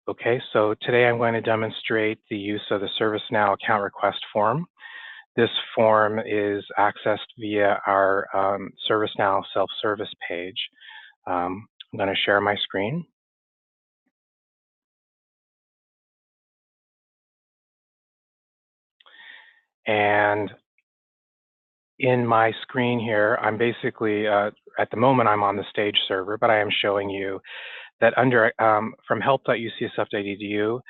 Okay, so today I'm going to demonstrate the use of the ServiceNow account request form. This form is accessed via our ServiceNow self-service page. I'm going to share my screen. And in my screen here, I'm basically, at the moment I'm on the stage server, but I am showing you that under from help.ucsf.edu,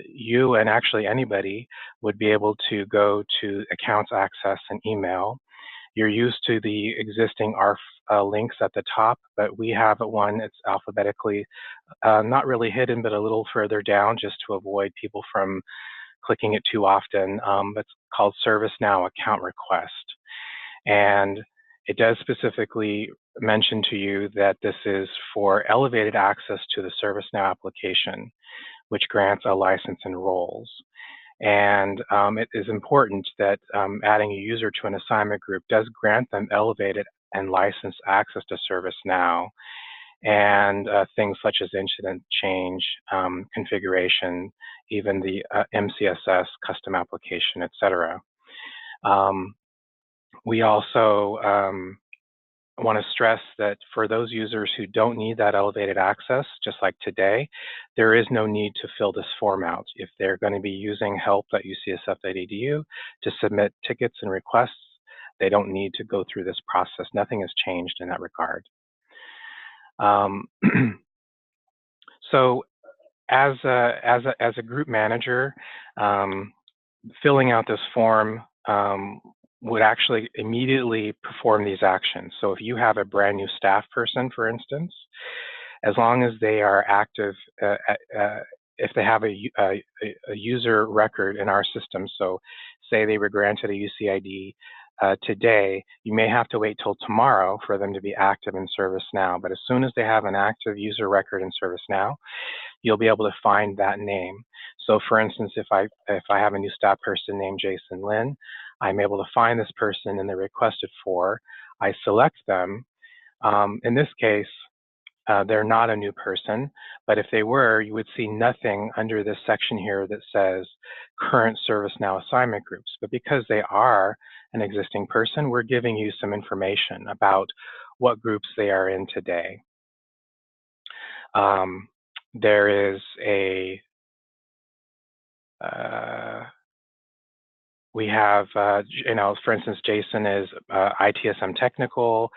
you and actually anybody would be able to go to accounts access and email. You're used to the existing ARF links at the top, but we have one that's alphabetically, not really hidden, but a little further down just to avoid people from clicking it too often. It's called ServiceNow Account Request. And it does specifically mention to you that this is for elevated access to the ServiceNow application, which grants a license and roles. And it is important that adding a user to an assignment group does grant them elevated and licensed access to ServiceNow and things such as incident change, configuration, even the MCSS custom application, etc. We also want to stress that for those users who don't need that elevated access, just like today, there is no need to fill this form out. If they're going to be using help.ucsf.edu to submit tickets and requests, they don't need to go through this process. Nothing has changed in that regard. So as a group manager, filling out this form would actually immediately perform these actions. So if you have a brand new staff person, for instance, as long as they are active, if they have a user record in our system, so say they were granted a UCID today, you may have to wait till tomorrow for them to be active in ServiceNow. But as soon as they have an active user record in ServiceNow, you'll be able to find that name. So for instance, if I have a new staff person named Jason Lin, I'm able to find this person in the requested for. I select them. In this case, they're not a new person, but if they were, you would see nothing under this section here that says current ServiceNow assignment groups. But because they are an existing person, we're giving you some information about what groups they are in today. There is a, we have, for instance, Jason is ITSM technical.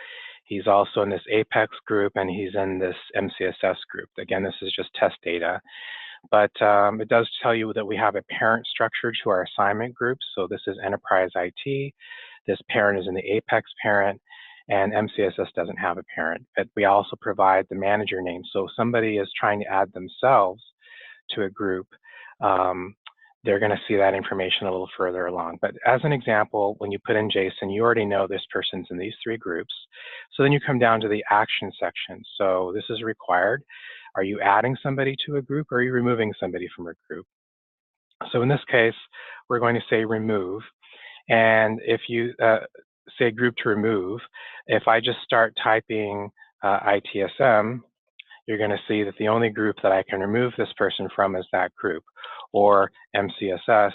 He's also in this Apex group, and he's in this MCSS group. Again, this is just test data. But it does tell you that we have a parent structure to our assignment groups. So this is Enterprise IT. This parent is in the Apex parent, and MCSS doesn't have a parent. But we also provide the manager name. So if somebody is trying to add themselves to a group, they're going to see that information a little further along. But as an example, when you put in Jason, you already know this person's in these three groups. So then you come down to the action section. So this is required. Are you adding somebody to a group, or are you removing somebody from a group? So in this case, we're going to say remove. And if you say group to remove, if I just start typing ITSM, you're going to see that the only group that I can remove this person from is that group. Or MCSS,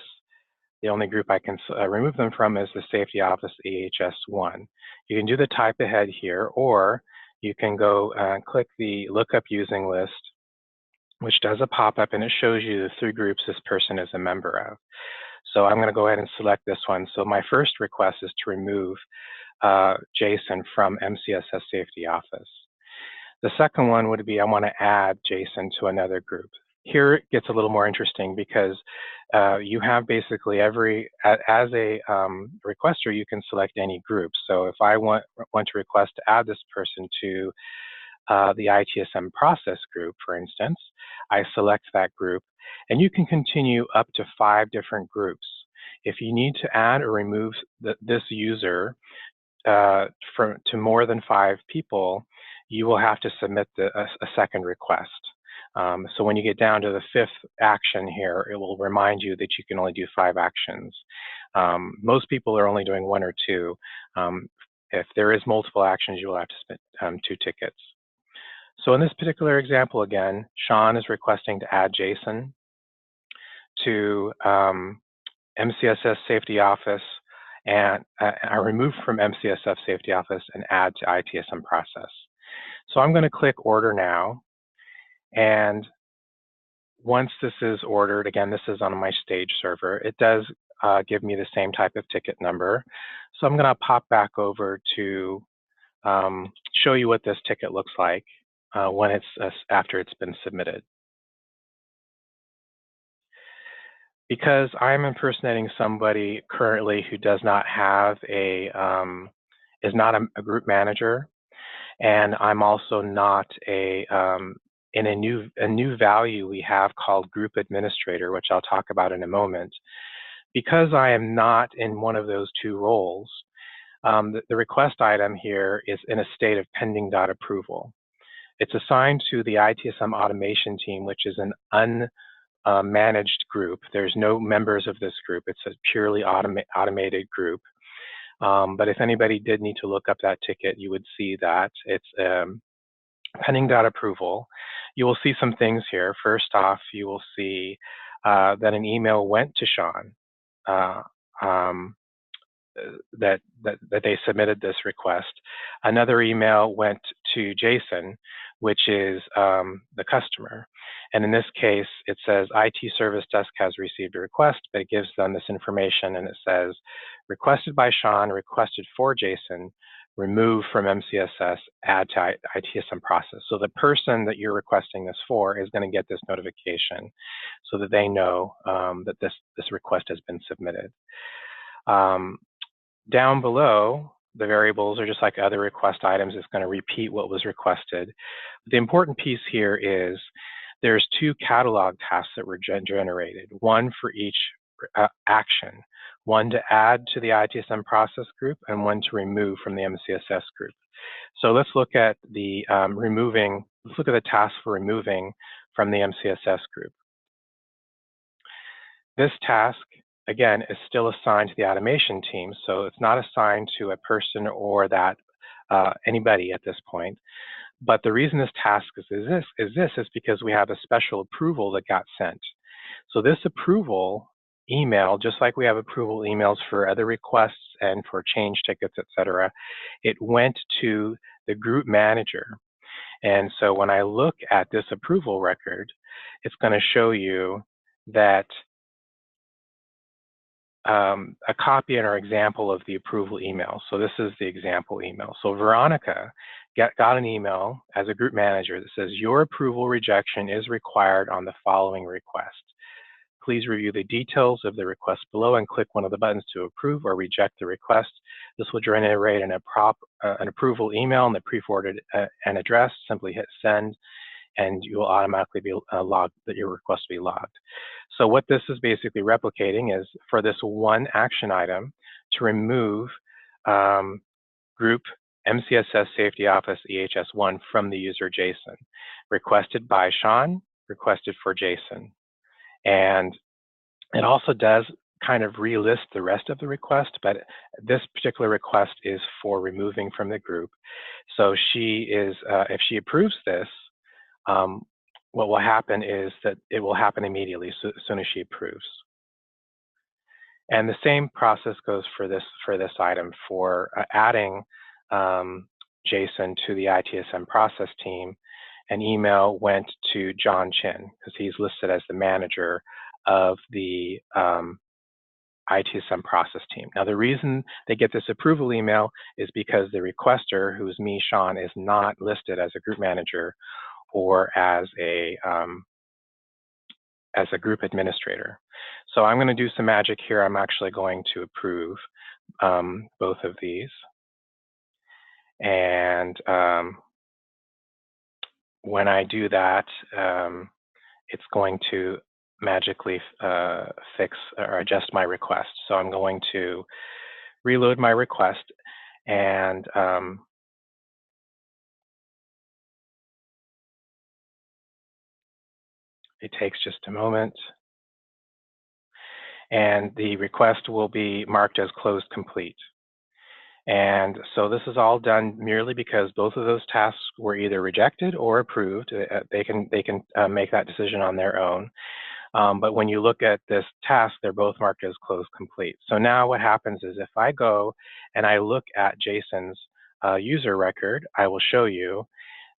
the only group I can remove them from is the Safety Office EHS1. You can do the type ahead here, or you can go click the Lookup Using list, which does a pop-up, and it shows you the three groups this person is a member of. So I'm going to go ahead and select this one. So my first request is to remove Jason from MCSS Safety Office. The second one would be I want to add Jason to another group. Here it gets a little more interesting because you have basically as a requester, you can select any group. So if I want to request to add this person to the ITSM process group, for instance, I select that group, and you can continue up to 5 different groups. If you need to add or remove this user to more than 5 people, you will have to submit a second request. So when you get down to the 5th action here, it will remind you that you can only do 5 actions. Most people are only doing 1 or 2. If there is multiple actions, you will have to submit 2 tickets. So in this particular example, again, Sean is requesting to add Jason to MCSS Safety Office and remove from MCSF Safety Office and add to ITSM process. So I'm going to click Order Now, and once this is ordered, again, this is on my stage server, it does give me the same type of ticket number. So I'm going to pop back over to show you what this ticket looks like when it's after it's been submitted. Because I'm impersonating somebody currently who does not have is not a group manager, and I'm also not in a new value we have called group administrator, which I'll talk about in a moment. Because I am not in one of those two roles, the request item here is in a state of pending approval. It's assigned to the ITSM automation team, which is an unmanaged group. There's no members of this group. It's a purely automated group. But if anybody did need to look up that ticket, you would see that it's pending approval. You will see some things here. First off, you will see that an email went to Sean that they submitted this request. Another email went to Jason, which is the customer. And in this case, it says IT Service Desk has received a request, but it gives them this information, and it says, requested by Sean, requested for Jason, remove from MCSS, add to ITSM process. So the person that you're requesting this for is going to get this notification so that they know that this request has been submitted. Down below, the variables are just like other request items. It's going to repeat what was requested. The important piece here is there's two catalog tasks that were generated, one for each action, one to add to the ITSM process group and one to remove from the MCSS group. So let's look at the let's look at the task for removing from the MCSS group. This task, again, is still assigned to the automation team, so it's not assigned to a person or that anybody at this point. But the reason this task is because we have a special approval that got sent. So this approval email, just like we have approval emails for other requests and for change tickets, etc., it went to the group manager. And so when I look at this approval record, it's going to show you that a copy and our example of the approval email. So this is the example email. So Veronica got an email as a group manager that says, your approval rejection is required on the following request. Please review the details of the request below and click one of the buttons to approve or reject the request. This will generate an approval email and the pre-forwarded an address. Simply hit send, and you will automatically be logged, that your request will be logged. So what this is basically replicating is for this one action item to remove group MCSS Safety Office EHS1 from the user Jason, requested by Sean, requested for Jason. And it also does kind of relist the rest of the request, but this particular request is for removing from the group. So she is, if she approves this, what will happen is that it will happen immediately as soon as she approves. And the same process goes for this item for adding Jason to the ITSM process team. An email went to John Chin because he's listed as the manager of the ITSM process team. Now, the reason they get this approval email is because the requester, who is me, Sean, is not listed as a group manager or as a group administrator. So I'm going to do some magic here. I'm actually going to approve both of these. And when I do that, it's going to magically fix or adjust my request. So I'm going to reload my request, and it takes just a moment. And the request will be marked as closed complete. And so this is all done merely because both of those tasks were either rejected or approved. They can make that decision on their own. But when you look at this task, they're both marked as closed complete. So now what happens is if I go and I look at Jason's user record, I will show you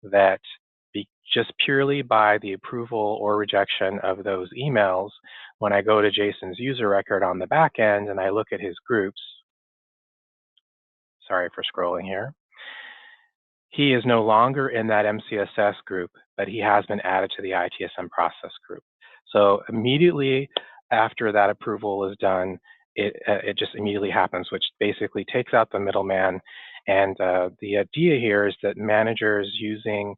that just purely by the approval or rejection of those emails, when I go to Jason's user record on the back end and I look at his groups, sorry for scrolling here, he is no longer in that MCSS group, but he has been added to the ITSM process group. So immediately after that approval is done, it just immediately happens, which basically takes out the middleman. And the idea here is that managers using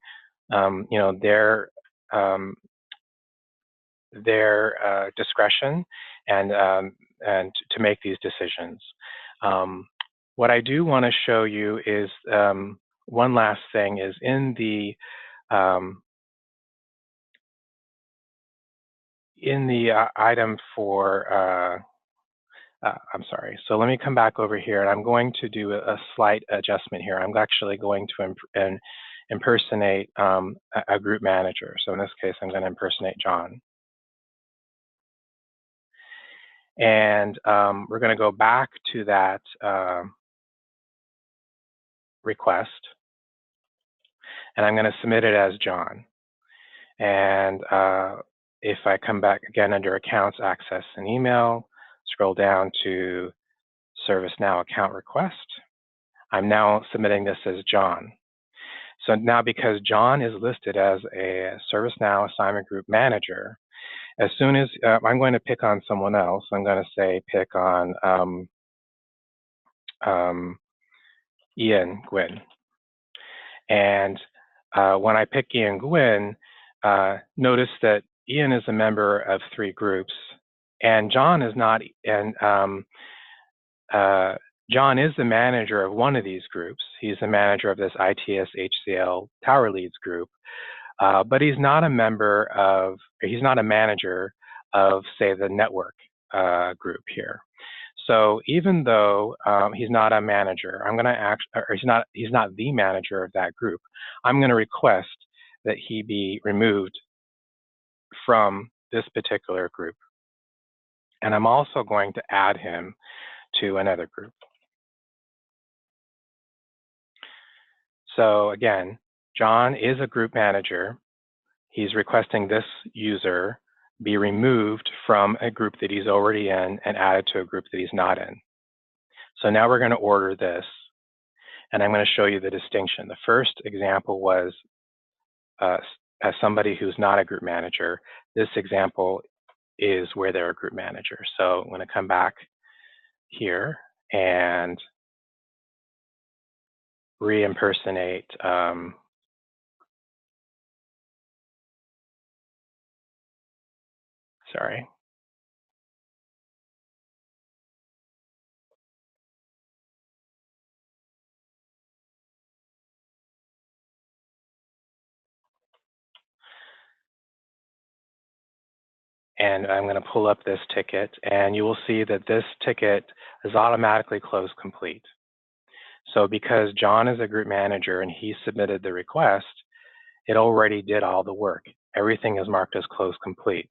their discretion and to make these decisions. What I do want to show you is one last thing is in the item for I'm sorry. So let me come back over here, and I'm going to do a slight adjustment here. I'm actually going to impersonate a group manager. So in this case, I'm going to impersonate John. And we're going to go back to that request, and I'm going to submit it as John. And if I come back again under Accounts, Access, and Email, scroll down to ServiceNow Account Request, I'm now submitting this as John. So now because John is listed as a ServiceNow Assignment Group Manager, as soon as I'm going to pick on someone else, I'm going to say pick on Ian Gwynn. And when I pick Ian Gwynn, notice that Ian is a member of 3 groups, and John is not. And John is the manager of one of these groups. He's the manager of this ITS HCL Tower Leads group, but he's not a member of. He's not a manager of, say, the network group here. So even though he's not a manager, I'm going to he's not the manager of that group. I'm going to request that he be removed from this particular group. And I'm also going to add him to another group. So again, John is a group manager. He's requesting this user be removed from a group that he's already in and added to a group that he's not in. So now we're going to order this, and I'm going to show you the distinction. The first example was as somebody who's not a group manager. This example is where they're a group manager. So I'm going to come back here and re-impersonate sorry. And I'm going to pull up this ticket, and you will see that this ticket is automatically closed complete. So because John is a group manager and he submitted the request, it already did all the work. Everything is marked as closed complete.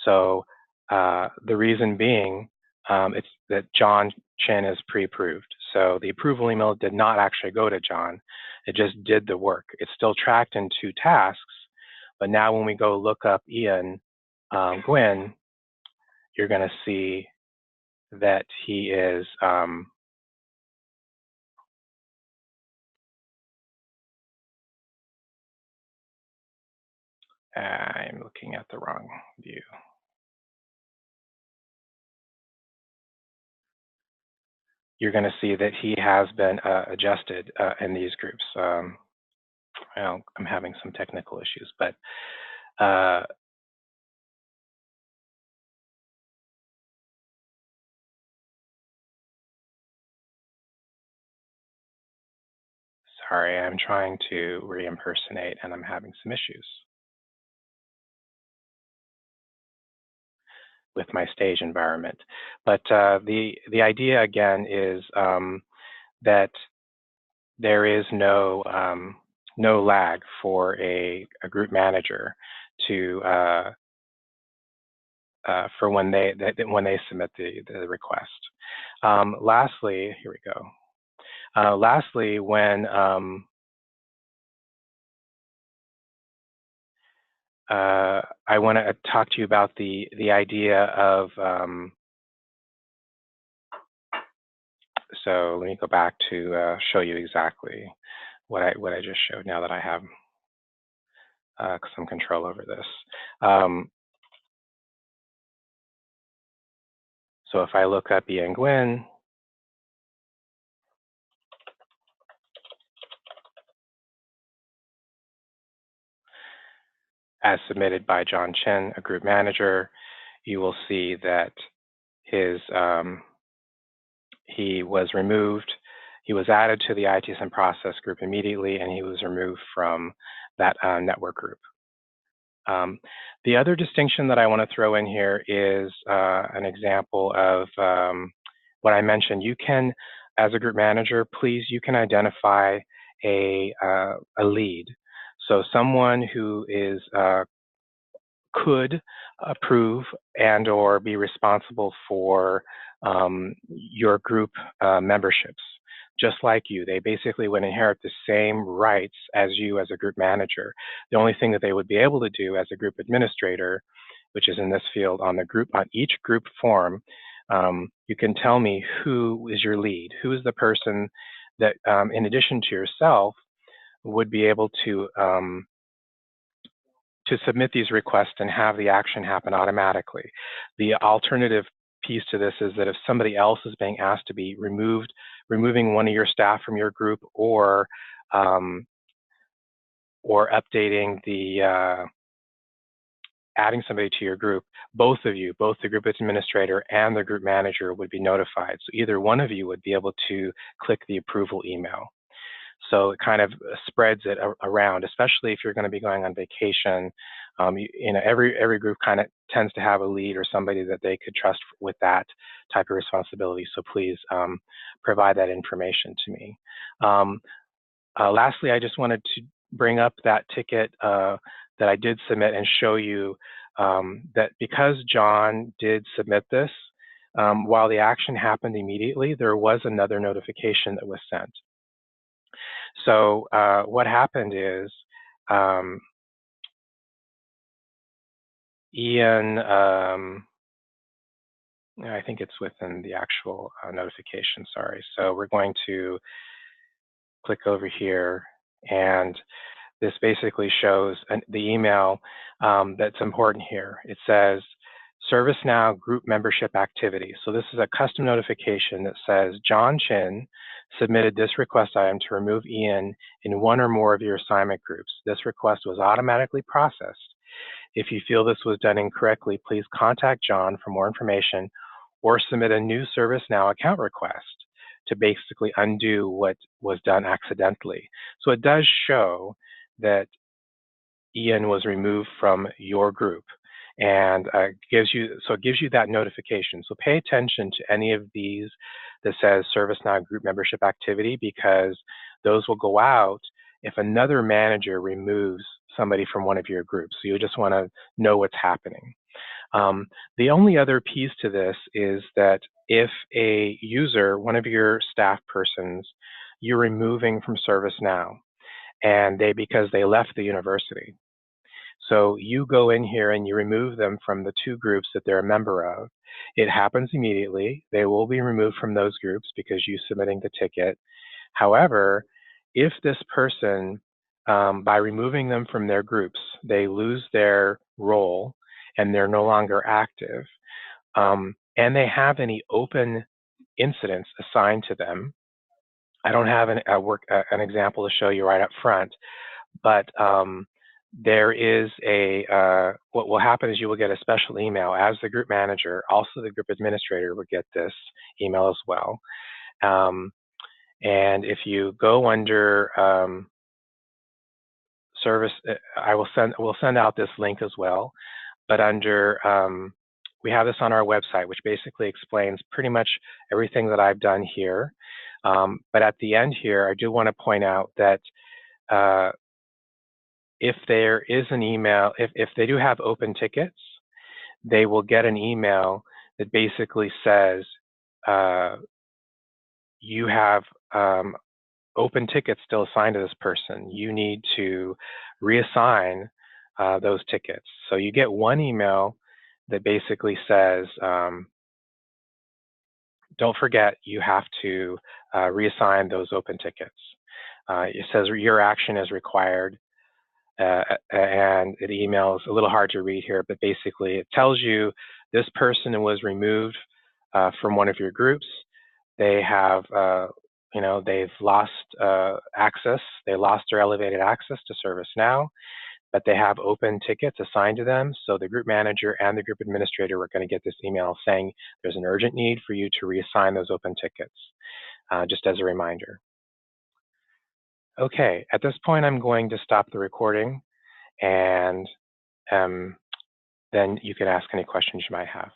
So the reason being, it's that John Chin is pre-approved. So the approval email did not actually go to John. It just did the work. It's still tracked in 2 tasks, but now when we go look up Ian Gwynn, you're going to see that he is I'm looking at the wrong view. You're going to see that he has been adjusted in these groups. Well, I'm having some technical issues, but sorry, I'm trying to re-impersonate and I'm having some issues with my stage environment. But the idea again is that there is no no lag for a group manager to for when they submit the request. Lastly, here we go. Lastly, when I want to talk to you about the idea of so let me go back to show you exactly what I just showed now that I have some control over this. So if I look up Ian Gwynn, as submitted by John Chin, a group manager, you will see that his he was removed. He was added to the ITSM process group immediately, and he was removed from that network group. The other distinction that I want to throw in here is an example of what I mentioned. You can, as a group manager, please, you can identify a lead. So someone who is could approve and or be responsible for your group memberships, just like you. They basically would inherit the same rights as you as a group manager. The only thing that they would be able to do as a group administrator, which is in this field on each group form, you can tell me who is your lead, who is the person that, in addition to yourself, would be able to submit these requests and have the action happen automatically. The alternative piece to this is that if somebody else is being asked to be removing one of your staff from your group, or updating the adding somebody to your group, both of you, both the group administrator and the group manager, would be notified. So either one of you would be able to click the approval email. So it kind of spreads it around, especially if you're going to be going on vacation. You know, every group kind of tends to have a lead or somebody that they could trust with that type of responsibility. So please provide that information to me. Lastly, I just wanted to bring up that ticket that I did submit and show you that because John did submit this, while the action happened immediately, there was another notification that was sent. So what happened is Ian, I think it's within the actual notification, sorry. So we're going to click over here, and this basically shows the email that's important here. It says, ServiceNow group membership activity. So this is a custom notification that says, John Chin submitted this request item to remove Ian in one or more of your assignment groups. This request was automatically processed. If you feel this was done incorrectly, please contact John for more information or submit a new ServiceNow account request to basically undo what was done accidentally. So it does show that Ian was removed from your group, and it gives you that notification. So pay attention to any of these that says ServiceNow group membership activity, because those will go out if another manager removes somebody from one of your groups. So you just want to know what's happening. The only other piece to this is that if a user, one of your staff persons, you're removing from ServiceNow, and because they left the university. So you go in here and you remove them from the two groups that they're a member of. It happens immediately. They will be removed from those groups because you're submitting the ticket. However, if this person, by removing them from their groups, they lose their role and they're no longer active, and they have any open incidents assigned to them, I don't have an example to show you right up front, but there is what will happen is you will get a special email as the group manager. Also, the group administrator will get this email as well. And if you go under service, we'll send out this link as well. But under we have this on our website, which basically explains pretty much everything that I've done here. But at the end here, I do want to point out that if there is an email, if they do have open tickets, they will get an email that basically says, you have open tickets still assigned to this person. You need to reassign those tickets. So you get one email that basically says, don't forget, you have to reassign those open tickets. It says your action is required, and the email is a little hard to read here, but basically it tells you this person was removed from one of your groups. They have, they've lost access. They lost their elevated access to ServiceNow, but they have open tickets assigned to them. So the group manager and the group administrator are going to get this email saying there's an urgent need for you to reassign those open tickets, just as a reminder. Okay, at this point, I'm going to stop the recording, and then you can ask any questions you might have.